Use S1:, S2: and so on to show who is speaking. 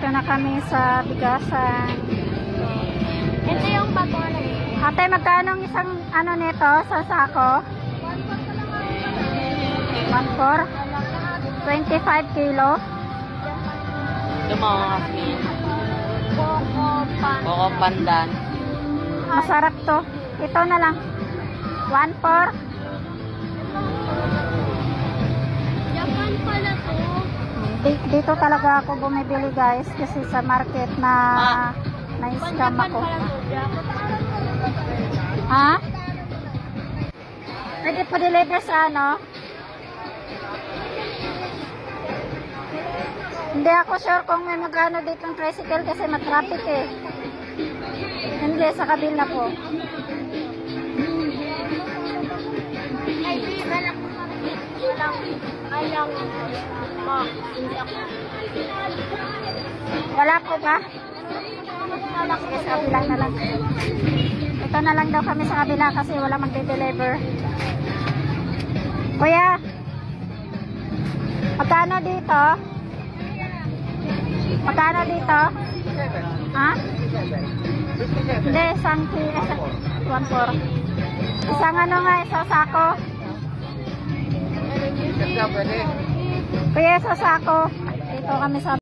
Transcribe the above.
S1: Dito na kami sa bigasan.
S2: Ito yung bago na
S1: Ate, magkano ang isang ano nito sa sako? 1.4? 25 kilo?
S2: Ito mga kasmin. Coco pandan.
S1: Masarap to. Ito na lang. 1.4?
S2: Japan pala to.
S1: Dito talaga ako bumibili guys kasi sa market na na-scam ako. Ha? Pwede po deliver sa ano? Hindi ako sure kung may magkano dito ng tricycle kasi matraffic eh. Hindi, sa kabila po. Wala po ba? Sige, sa kabila na lang. Ito na lang daw kami sa kabila kasi wala magde-deliver. Kuya, magkano dito? Magkano dito? Ha? Hindi, isang 1.4. Isang ano nga, isang sako. Kuya, isang sako. Dito kami sa